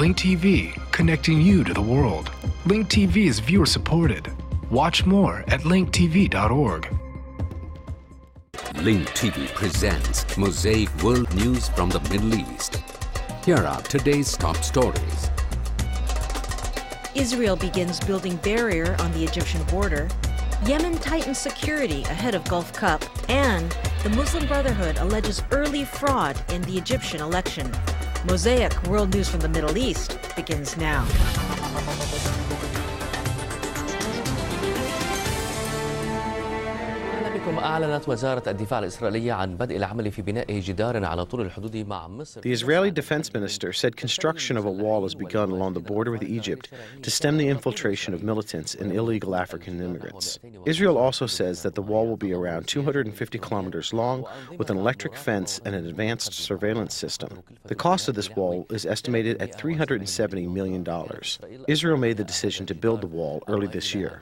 Link TV, connecting you to the world. Link TV is viewer supported. Watch more at linktv.org. Link TV presents Mosaic World News from the Middle East. Here are today's top stories. Israel begins building barrier on the Egyptian border. Yemen tightens security ahead of Gulf Cup. And the Muslim Brotherhood alleges early fraud in the Egyptian election. Mosaic World News from the Middle East begins now. أعلنت وزارة الدفاع الإسرائيلية عن بدء العمل في بناء جدار على طول الحدود مع مصر. The Israeli defense minister said construction of a wall has begun along the border with Egypt to stem the infiltration of militants and illegal African immigrants. Israel also says that the wall will be around 250 kilometers long with an electric fence and an advanced surveillance system. The cost of this wall is estimated at $370 million. Israel made the decision to build the wall early this year.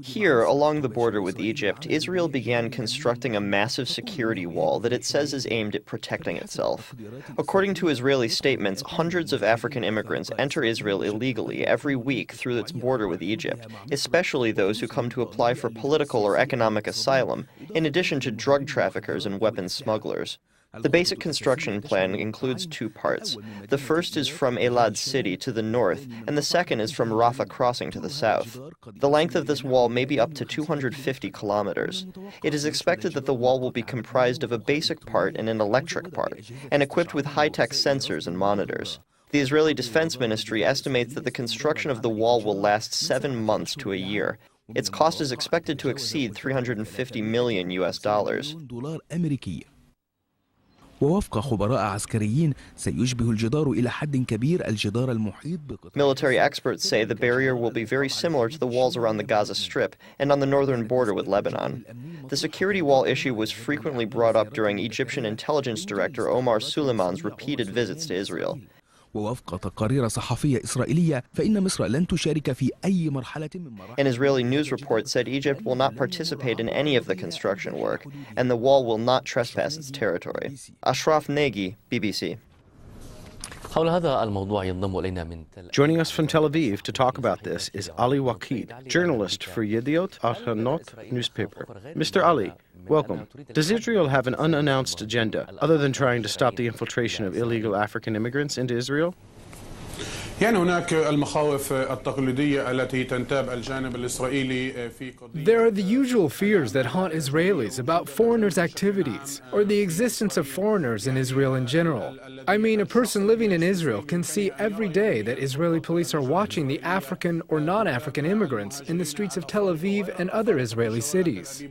Here, along the border with Egypt, Israel began constructing a massive security wall that it says is aimed at protecting itself. According to Israeli statements, hundreds of African immigrants enter Israel illegally every week through its border with Egypt, especially those who come to apply for political or economic asylum, in addition to drug traffickers and weapons smugglers. The basic construction plan includes two parts. The first is from Elad city to the north, and the second is from Rafah crossing to the south. The length of this wall may be up to 250 kilometers. It is expected that the wall will be comprised of a basic part and an electric part, and equipped with high-tech sensors and monitors. The Israeli Defense Ministry estimates that the construction of the wall will last 7 months to a year. Its cost is expected to exceed $350 million. ووفق خبراء عسكريين سيشبه الجدار إلى حد كبير الجدار المحيط بقطاع. Military experts say the barrier will be very similar to the walls around the Gaza Strip and on the northern border with Lebanon. The security wall issue was frequently brought up during Egyptian intelligence director Omar Suleiman's repeated visits to Israel. ووفق تقارير صحفية إسرائيلية فإن مصر لن تشارك في أي مرحلة من مراحل. An Israeli news report said Egypt will not participate in any of the construction work, and the wall will not trespass its territory. Ashraf Negi, BBC. Joining us from Tel Aviv to talk about this is Ali Waqid, journalist for Yediot Ahronot newspaper. Mr. Ali, welcome. Does Israel have an unannounced agenda other than trying to stop the infiltration of illegal African immigrants into Israel? There are the usual fears that haunt Israelis about foreigners' activities or the existence of foreigners in Israel in general. I mean, a person living in Israel can see every day that Israeli police are watching the African or non-African immigrants in the streets of Tel Aviv and other Israeli cities.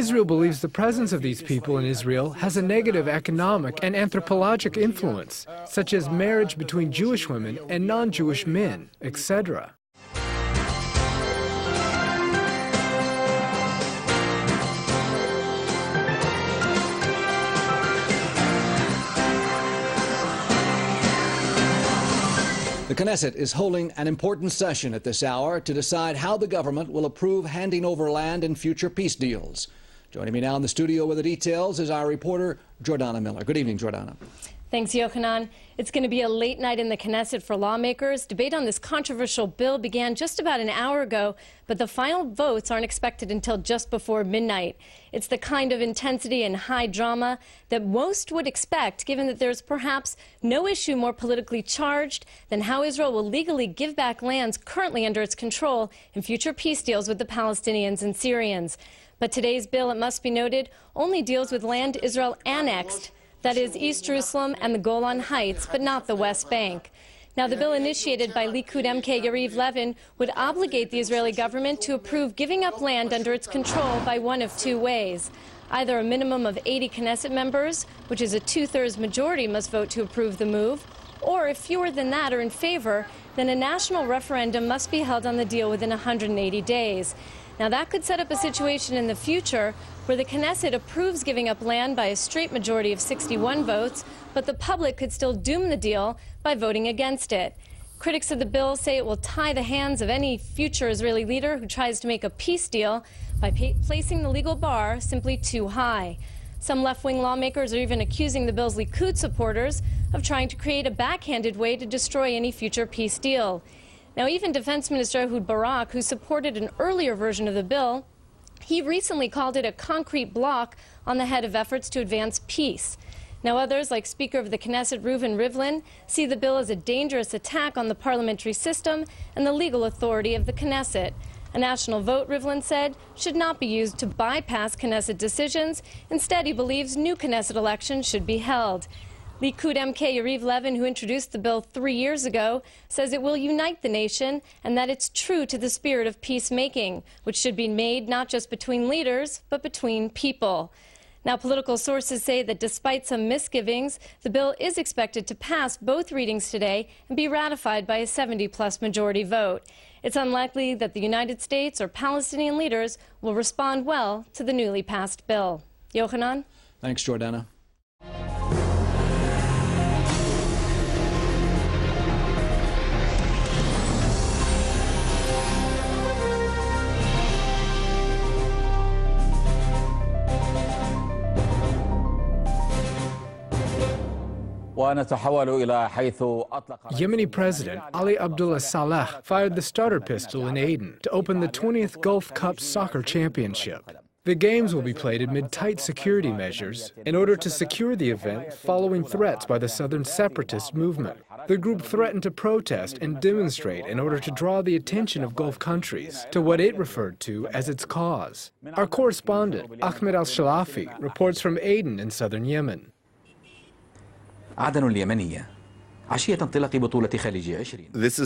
Israel believes the presence of these people in Israel has a negative economic and anthropologic influence, such as marriage between Jewish women and non-Jewish men, etc. The Knesset is holding an important session at this hour to decide how the government will approve handing over land in future peace deals. Joining me now in the studio with the details is our reporter, Jordana Miller. Good evening, Jordana. Thanks, Yochanan. It's going to be a late night in the Knesset for lawmakers. Debate on this controversial bill began just about an hour ago, but the final votes aren't expected until just before midnight. It's the kind of intensity and high drama that most would expect, given that there's perhaps no issue more politically charged than how Israel will legally give back lands currently under its control in future peace deals with the Palestinians and Syrians. But today's bill, it must be noted, only deals with land Israel annexed, that is East Jerusalem and the Golan Heights, but not the West Bank. Now, the bill initiated by Likud MK Yariv Levin would obligate the Israeli government to approve giving up land under its control by one of two ways. Either a minimum of 80 Knesset members, which is a 2/3 majority, must vote to approve the move, or if fewer than that are in favor, then a national referendum must be held on the deal within 180 days. Now, that could set up a situation in the future where the Knesset approves giving up land by a straight majority of 61 votes, but the public could still doom the deal by voting against it. Critics of the bill say it will tie the hands of any future Israeli leader who tries to make a peace deal, by placing the legal bar simply too high. Some left-wing lawmakers are even accusing the bill's Likud supporters of trying to create a backhanded way to destroy any future peace deal. Now, even Defense Minister Ehud Barak, who supported an earlier version of the bill, he recently called it a concrete block on the head of efforts to advance peace. Now, others, like Speaker of the Knesset Reuven Rivlin, see the bill as a dangerous attack on the parliamentary system and the legal authority of the Knesset. A national vote, Rivlin said, should not be used to bypass Knesset decisions. Instead, he believes new Knesset elections should be held. Likud MK Yariv Levin, who introduced the bill 3 years ago, says it will unite the nation and that it's true to the spirit of peacemaking, which should be made not just between leaders, but between people. Now, political sources say that despite some misgivings, the bill is expected to pass both readings today and be ratified by a 70-plus majority vote. It's unlikely that the United States or Palestinian leaders will respond well to the newly passed bill. Yochanan? Thanks, Jordana. Yemeni President Ali Abdullah Saleh fired the starter pistol in Aden to open the 20th Gulf Cup Soccer Championship. The games will be played amid tight security measures in order to secure the event following threats by the Southern separatist movement. The group threatened to protest and demonstrate in order to draw the attention of Gulf countries to what it referred to as its cause. Our correspondent, Ahmed al-Shalafi, reports from Aden in southern Yemen. This is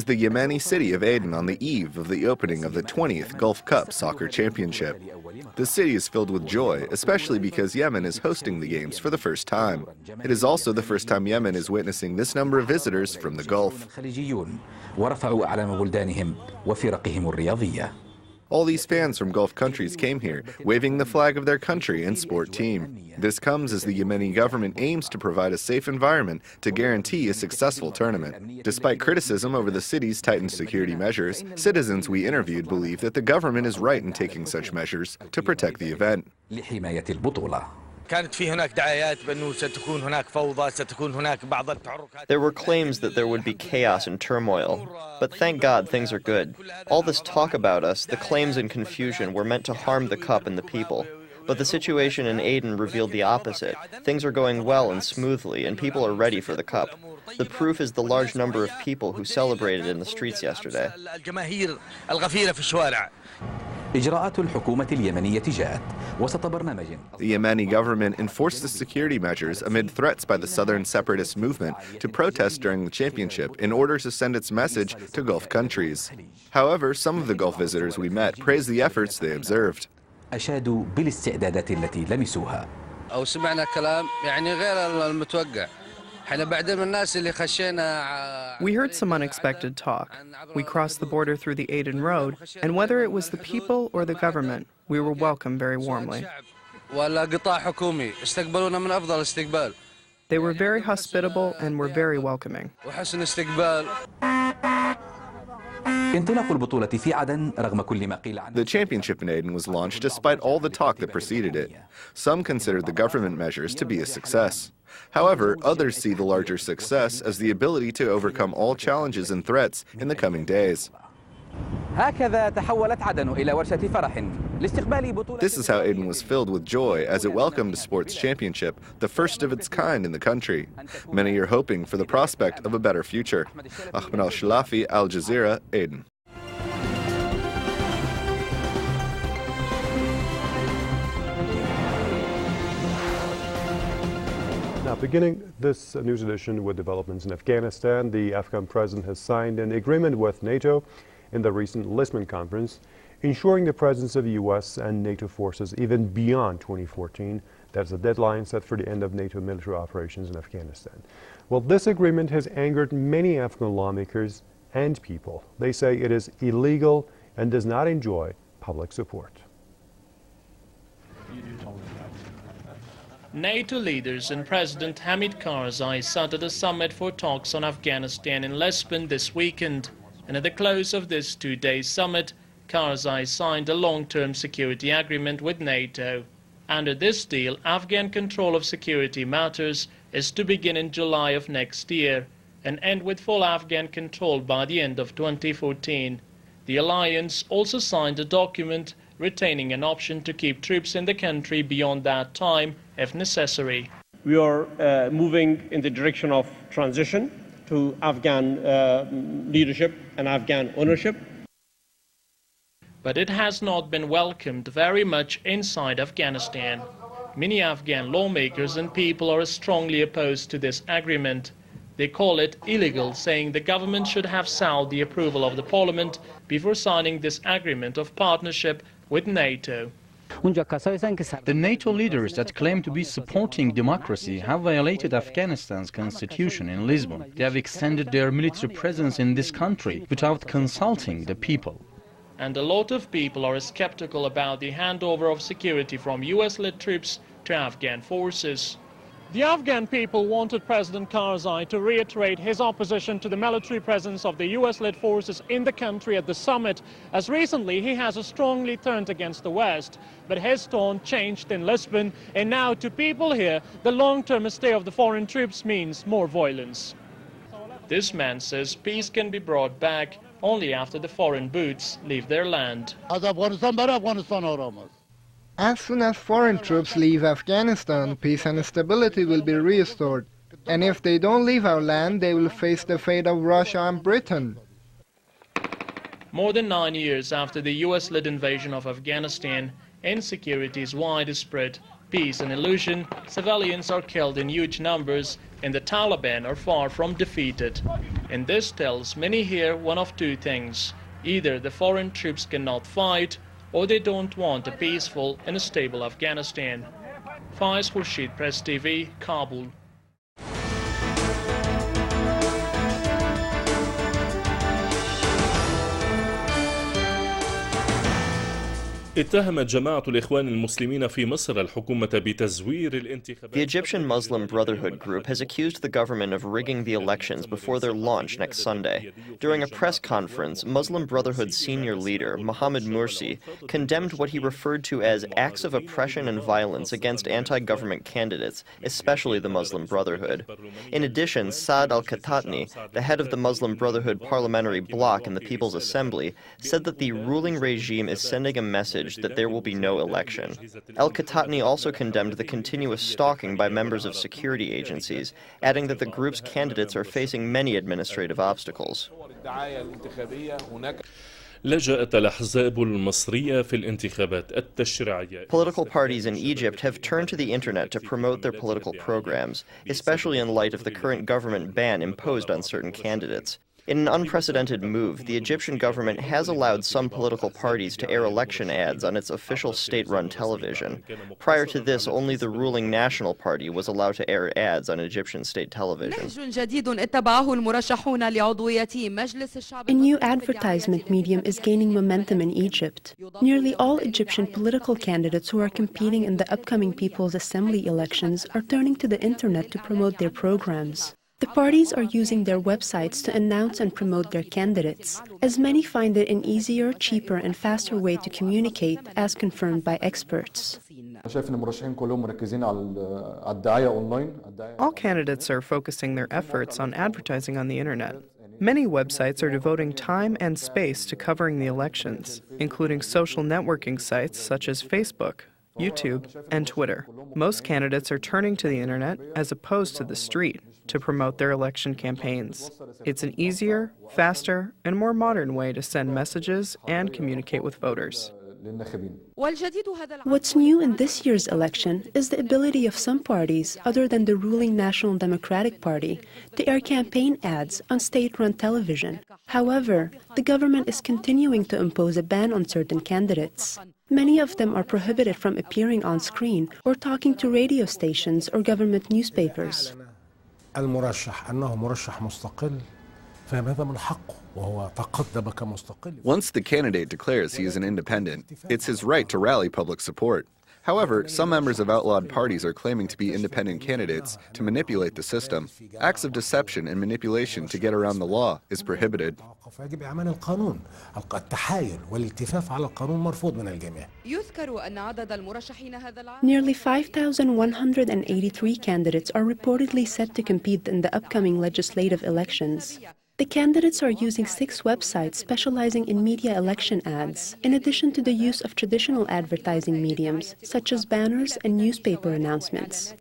the Yemeni city of Aden on the eve of the opening of the 20th Gulf Cup Soccer Championship. The city is filled with joy, especially because Yemen is hosting the games for the first time. It is also the first time Yemen is witnessing this number of visitors from the Gulf. All these fans from Gulf countries came here, waving the flag of their country and sport team. This comes as the Yemeni government aims to provide a safe environment to guarantee a successful tournament. Despite criticism over the city's tightened security measures, citizens we interviewed believe that the government is right in taking such measures to protect the event. There were claims that there would be chaos and turmoil, but thank God things are good. All this talk about us, the claims and confusion, were meant to harm the cup and the people. But the situation in Aden revealed the opposite. Things are going well and smoothly, and people are ready for the cup. The proof is the large number of people who celebrated in the streets yesterday. The Yemeni government enforced the security measures amid threats by the Southern separatist movement to protest during the championship in order to send its message to Gulf countries. However, some of the Gulf visitors we met praised the efforts they observed. أشادوا بالاستعدادات التي لمسوها. أو سمعنا كلام يعني غير المتوقع. We heard some unexpected talk. We crossed the border through the Aden Road, and whether it was the people or the government, we were welcomed very warmly. They were very hospitable and were very welcoming. The championship in Aden was launched despite all the talk that preceded it. Some considered the government measures to be a success. However, others see the larger success as the ability to overcome all challenges and threats in the coming days. This is how Aden was filled with joy as it welcomed a sports championship, the first of its kind in the country. Many are hoping for the prospect of a better future. Ahmed al-Shalafi, Al Jazeera, Aden. Now, beginning this news edition with developments in Afghanistan, the Afghan president has signed an agreement with NATO in the recent Lisbon conference, ensuring the presence of U.S. and NATO forces even beyond 2014. That's the deadline set for the end of NATO military operations in Afghanistan. Well, this agreement has angered many Afghan lawmakers and people. They say it is illegal and does not enjoy public support. NATO leaders and President Hamid Karzai started a summit for talks on Afghanistan in Lisbon this weekend. And at the close of this two-day summit, Karzai signed a long-term security agreement with NATO. Under this deal, Afghan control of security matters is to begin in July of next year and end with full Afghan control by the end of 2014. The alliance also signed a document retaining an option to keep troops in the country beyond that time if necessary. We are moving in the direction of transition to Afghan leadership and Afghan ownership. But it has not been welcomed very much inside Afghanistan. Many Afghan lawmakers and people are strongly opposed to this agreement. They call it illegal, saying the government should have sought the approval of the parliament before signing this agreement of partnership with NATO. The NATO leaders that claim to be supporting democracy have violated Afghanistan's constitution in Lisbon. They have extended their military presence in this country without consulting the people. And a lot of people are skeptical about the handover of security from US-led troops to Afghan forces. The Afghan people wanted President Karzai to reiterate his opposition to the military presence of the US-led forces in the country at the summit, as recently he has strongly turned against the West. But his tone changed in Lisbon, and now to people here, the long-term stay of the foreign troops means more violence. This man says peace can be brought back only after the foreign boots leave their land. As soon as foreign troops leave Afghanistan, peace and stability will be restored. And if they don't leave our land, they will face the fate of Russia and Britain. More than 9 years after the US-led invasion of Afghanistan, insecurity is widespread. Peace an illusion, civilians are killed in huge numbers, and the Taliban are far from defeated. And this tells many here one of two things. Either the foreign troops cannot fight, or they don't want a peaceful and a stable Afghanistan. Faiz Khurshid, Press TV, Kabul. اتهمت جماعة الإخوان المسلمين في مصر الحكومة بتزوير الانتخابات. The Egyptian Muslim Brotherhood group has accused the government of rigging the elections before their launch next Sunday. During a press conference, Muslim Brotherhood senior leader Mohammed Mursi condemned what he referred to as acts of oppression and violence against anti-government candidates, especially the Muslim Brotherhood. In addition, Saad al-Khatani, the head of the Muslim Brotherhood parliamentary bloc in the People's Assembly, said that the ruling regime is sending a message that there will be no election. Al-Khatani also condemned the continuous stalking by members of security agencies, adding that the group's candidates are facing many administrative obstacles. لجأت الأحزاب المصرية في الانتخابات التشريعية. Political parties in Egypt have turned to the internet to promote their political programs, especially in light of the current government ban imposed on certain candidates. In an unprecedented move, the Egyptian government has allowed some political parties to air election ads on its official state-run television. Prior to this, only the ruling National Party was allowed to air ads on Egyptian state television. A new advertisement medium is gaining momentum in Egypt. Nearly all Egyptian political candidates who are competing in the upcoming People's Assembly elections are turning to the internet to promote their programs. The parties are using their websites to announce and promote their candidates, as many find it an easier, cheaper, and faster way to communicate, as confirmed by experts. All candidates are focusing their efforts on advertising on the internet. Many websites are devoting time and space to covering the elections, including social networking sites such as Facebook, YouTube, and Twitter. Most candidates are turning to the internet as opposed to the street to promote their election campaigns. It's an easier, faster, and more modern way to send messages and communicate with voters. What's new in this year's election is the ability of some parties, other than the ruling National Democratic Party, to air campaign ads on state-run television. However, the government is continuing to impose a ban on certain candidates. Many of them are prohibited from appearing on screen or talking to radio stations or government newspapers. المرشح أنه مرشح مستقل فهذا من حقه وهو تقدم كمستقل. Once the candidate declares he is an independent, it's his right to rally public support. However, some members of outlawed parties are claiming to be independent candidates to manipulate the system. Acts of deception and manipulation to get around the law is prohibited. فيجب إعمال القانون. التحايل والالتفاف على القانون مرفوض من الجميع. Nearly 5,183 candidates are reportedly set to compete in the upcoming legislative elections. The candidates are using 6 websites specializing in media election ads, in addition to the use of traditional advertising mediums, such as banners and newspaper announcements.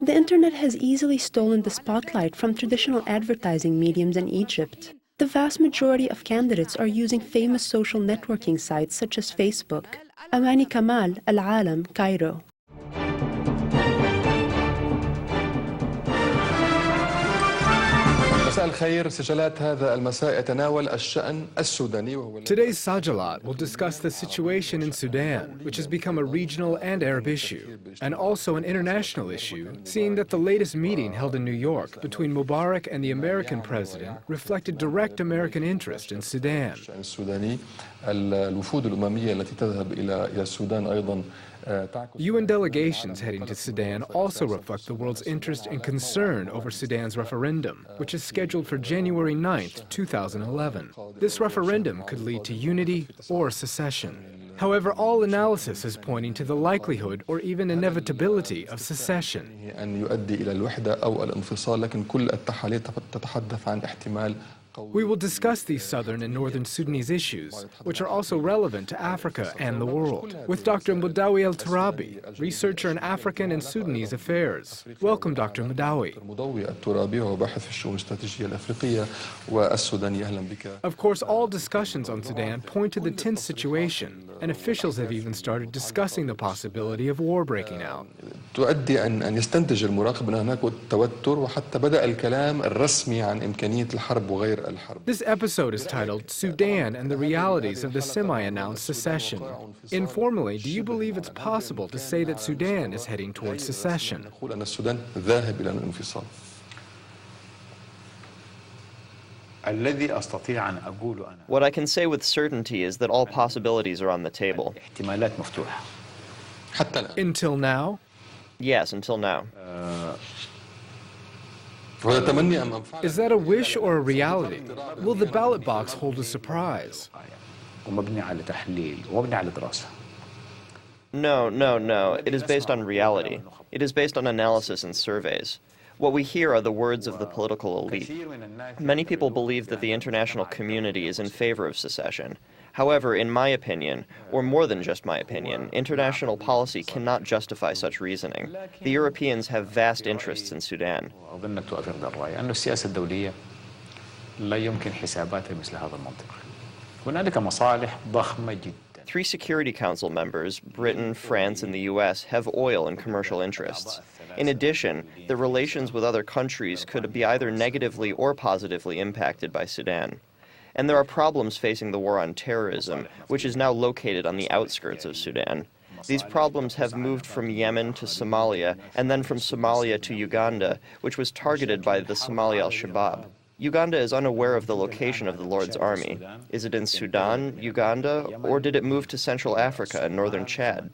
The internet has easily stolen the spotlight from traditional advertising mediums in Egypt. The vast majority of candidates are using famous social networking sites such as Facebook. Amani Kamal, Al-Alam, Cairo. Today's Sajalat will discuss the situation in Sudan, which has become a regional and Arab issue, and also an international issue, seeing that the latest meeting held in New York between Mubarak and the American president reflected direct American interest in Sudan. UN delegations heading to Sudan also reflect the world's interest and concern over Sudan's referendum, which is scheduled for January 9th, 2011. This referendum could lead to unity or secession. However, all analysis is pointing to the likelihood or even inevitability of secession. We will discuss these southern and northern Sudanese issues, which are also relevant to Africa and the world, with Dr. Mudawi El-Turabi, researcher in African and Sudanese affairs. Welcome, Dr. Mudawi. Of course, all discussions on Sudan point to the tense situation, and officials have even started discussing the possibility of war breaking out. This episode is titled Sudan and the Realities of the Semi-Announced Secession. Informally, do you believe it's possible to say that Sudan is heading towards secession? What I can say with certainty is that all possibilities are on the table. Until now? Yes, until now. Is that a wish or a reality? Will the ballot box hold a surprise? No. It is based on reality. It is based on analysis and surveys. What we hear are the words of the political elite. Many people believe that the international community is in favor of secession. However, in my opinion, or more than just my opinion, international policy cannot justify such reasoning. The Europeans have vast interests in Sudan. Three Security Council members, Britain, France, and the US, have oil and commercial interests. In addition, the relations with other countries could be either negatively or positively impacted by Sudan. And there are problems facing the war on terrorism, which is now located on the outskirts of Sudan. These problems have moved from Yemen to Somalia, and then from Somalia to Uganda, which was targeted by the Somali al-Shabaab. Uganda is unaware of the location of the Lord's army. Is it in Sudan, Uganda, or did it move to Central Africa and northern Chad?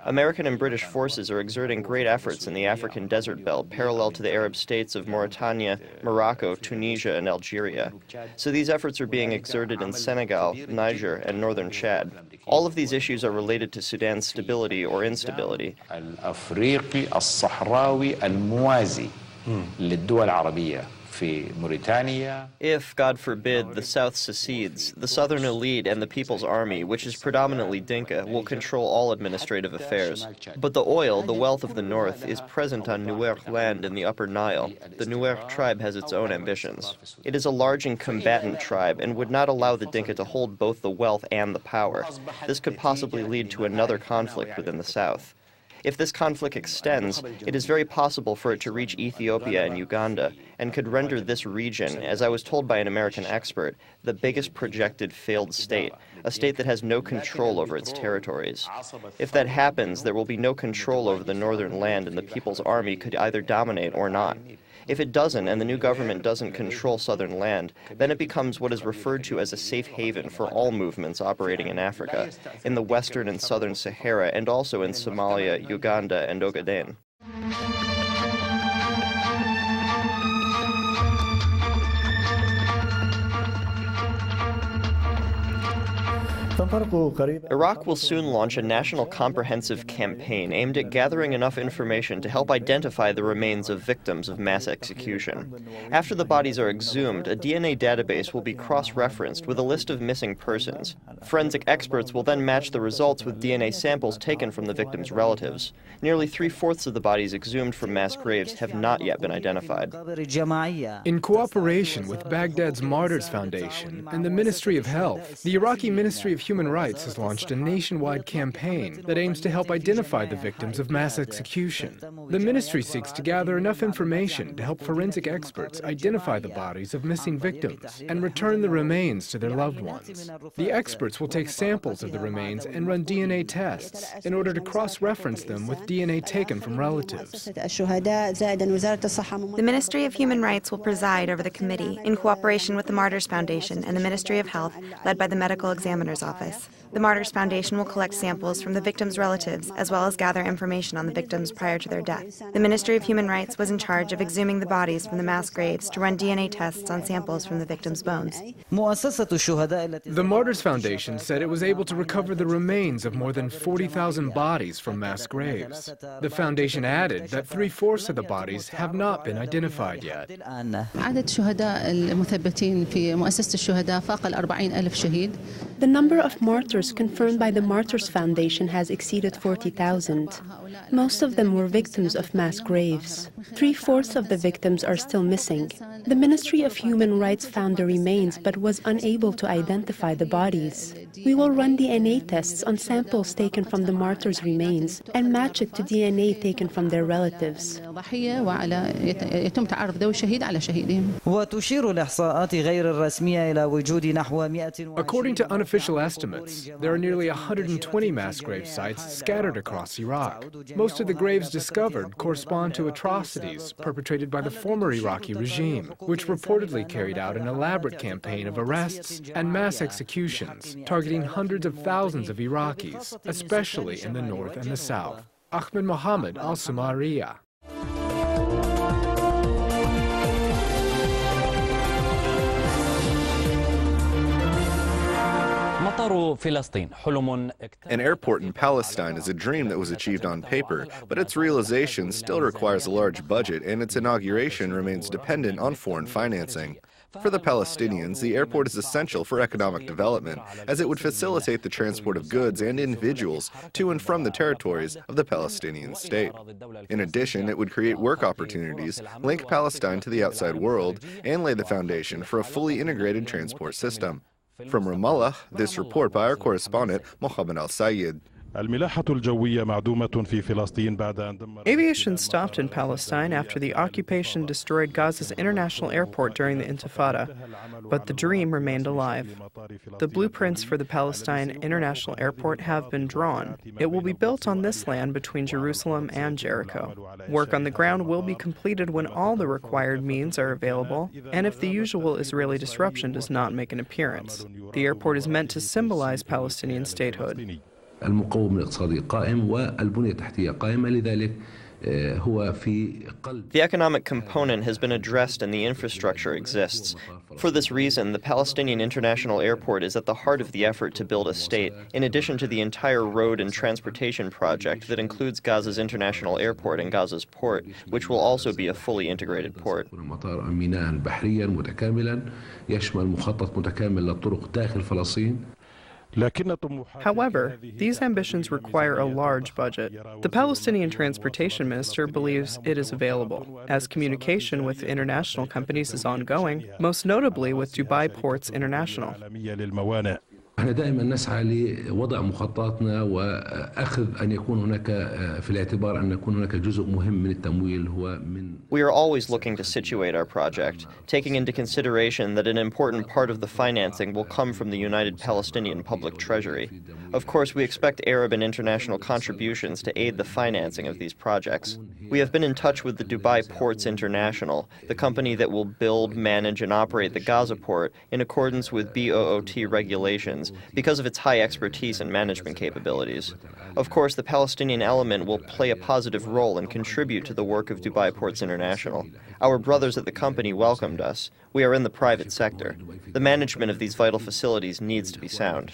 American and British forces are exerting great efforts in the African desert belt parallel to the Arab states of Mauritania, Morocco, Tunisia, and Algeria. So these efforts are being exerted in Senegal, Niger, and northern Chad. All of these issues are related to Sudan's stability or instability. If, God forbid, the South secedes, the Southern elite and the People's Army, which is predominantly Dinka, will control all administrative affairs. But the oil, the wealth of the North, is present on Nuer land in the Upper Nile. The Nuer tribe has its own ambitions. It is a large and combatant tribe and would not allow the Dinka to hold both the wealth and the power. This could possibly lead to another conflict within the South. If this conflict extends, it is very possible for it to reach Ethiopia and Uganda, and could render this region, as I was told by an American expert, the biggest projected failed state, a state that has no control over its territories. If that happens, there will be no control over the northern land, and the People's Army could either dominate or not. If it doesn't, and the new government doesn't control southern land, then it becomes what is referred to as a safe haven for all movements operating in Africa, in the western and southern Sahara, and also in Somalia, Uganda, and Ogaden. Iraq will soon launch a national comprehensive campaign aimed at gathering enough information to help identify the remains of victims of mass execution. After the bodies are exhumed, a DNA database will be cross-referenced with a list of missing persons. Forensic experts will then match the results with DNA samples taken from the victims' relatives. Nearly 3/4 of the bodies exhumed from mass graves have not yet been identified. In cooperation with Baghdad's Martyrs Foundation and the Ministry of Health, the Iraqi Ministry of Human Rights has launched a nationwide campaign that aims to help identify the victims of mass execution. The ministry seeks to gather enough information to help forensic experts identify the bodies of missing victims and return the remains to their loved ones. The experts will take samples of the remains and run DNA tests in order to cross-reference them with DNA taken from relatives. The Ministry of Human Rights will preside over the committee in cooperation with the Martyrs Foundation and the Ministry of Health, led by the Medical Examiner's Office. The Martyrs Foundation will collect samples from the victims' relatives as well as gather information on the victims prior to their death. The Ministry of Human Rights was in charge of exhuming the bodies from the mass graves to run DNA tests on samples from the victims' bones. The Martyrs Foundation said it was able to recover the remains of more than 40,000 bodies from mass graves. The foundation added that 3/4 of the bodies have not been identified yet. The number of martyrs confirmed by the Martyrs Foundation has exceeded 40,000. Most of them were victims of mass graves. 3/4 of the victims are still missing. The Ministry of Human Rights found the remains but was unable to identify the bodies. We will run DNA tests on samples taken from the martyrs' remains and match it to DNA taken from their relatives. According to unofficial estimates, there are nearly 120 mass grave sites scattered across Iraq. Most of the graves discovered correspond to atrocities perpetrated by the former Iraqi regime, which reportedly carried out an elaborate campaign of arrests and mass executions, targeting hundreds of thousands of Iraqis, especially in the north and the south. Ahmed Mohammed, Sumaria. An airport in Palestine is a dream that was achieved on paper, but its realization still requires a large budget, and its inauguration remains dependent on foreign financing. For the Palestinians, the airport is essential for economic development, as it would facilitate the transport of goods and individuals to and from the territories of the Palestinian state. In addition, it would create work opportunities, link Palestine to the outside world, and lay the foundation for a fully integrated transport system. From Ramallah, this report by our correspondent, Mohammed Al-Sayed. Aviation stopped in Palestine after the occupation destroyed Gaza's international airport during the Intifada, but the dream remained alive. The blueprints for the Palestine International Airport have been drawn. It will be built on this land between Jerusalem and Jericho. Work on the ground will be completed when all the required means are available, and if the usual Israeli disruption does not make an appearance. The airport is meant to symbolize Palestinian statehood. The economic component has been addressed and the infrastructure exists. For this reason, the Palestinian International Airport is at the heart of the effort to build a state, in addition to the entire road and transportation project that includes Gaza's International Airport and Gaza's port, which will also be a fully integrated port. However, these ambitions require a large budget. The Palestinian Transportation Minister believes it is available, as communication with international companies is ongoing, most notably with Dubai Ports International. احنا دائما نسعى لوضع مخططاتنا واخذ ان يكون هناك في الاعتبار ان يكون هناك جزء مهم من التمويل هو من. We are always looking to situate our project, taking into consideration that an important part of the financing will come from the United Palestinian Public Treasury. Of course, we expect Arab and international contributions to aid the financing of these projects. We have been in touch with the Dubai Ports International, the company that will build, manage, and operate the Gaza port in accordance with BOOT regulations, because of its high expertise and management capabilities. Of course, the Palestinian element will play a positive role and contribute to the work of Dubai Ports International. Our brothers at the company welcomed us. We are in the private sector. The management of these vital facilities needs to be sound.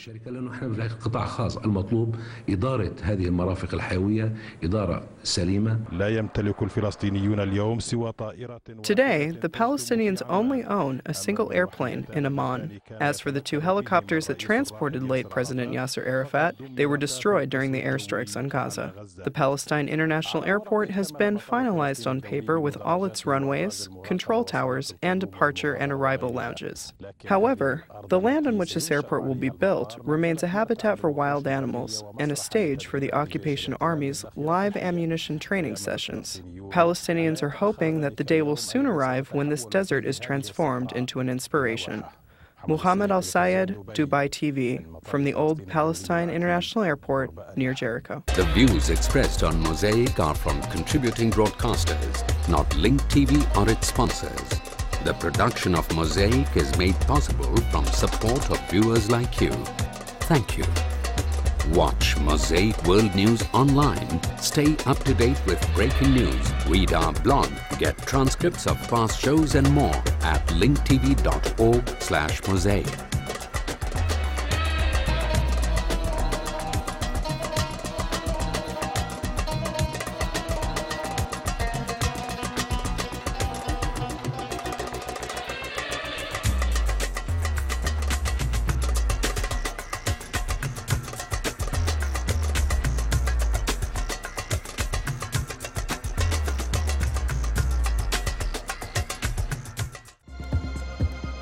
Today, the Palestinians only own a single airplane in Amman. As for the 2 helicopters that transported late President Yasser Arafat, they were destroyed during the airstrikes on Gaza. The Palestine International Airport has been finalized on paper with all its runways, control towers, and departure and arrival lounges. However, the land on which this airport will be built remains a habitat for wild animals and a stage for the occupation army's live ammunition training sessions. Palestinians are hoping that the day will soon arrive when this desert is transformed into an inspiration. Muhammad Al-Sayed, Dubai TV, from the old Palestine International Airport near Jericho. The views expressed on Mosaic are from contributing broadcasters, not Link TV or its sponsors. The production of Mosaic is made possible from support of viewers like you. Thank you. Watch Mosaic World News online. Stay up to date with breaking news. Read our blog. Get transcripts of past shows and more at linktv.org/mosaic.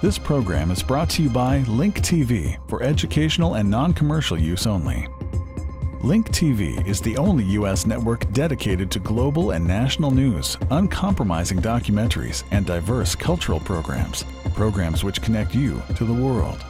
This program is brought to you by Link TV for educational and non-commercial use only. Link TV is the only U.S. network dedicated to global and national news, uncompromising documentaries, and diverse cultural programs which connect you to the world.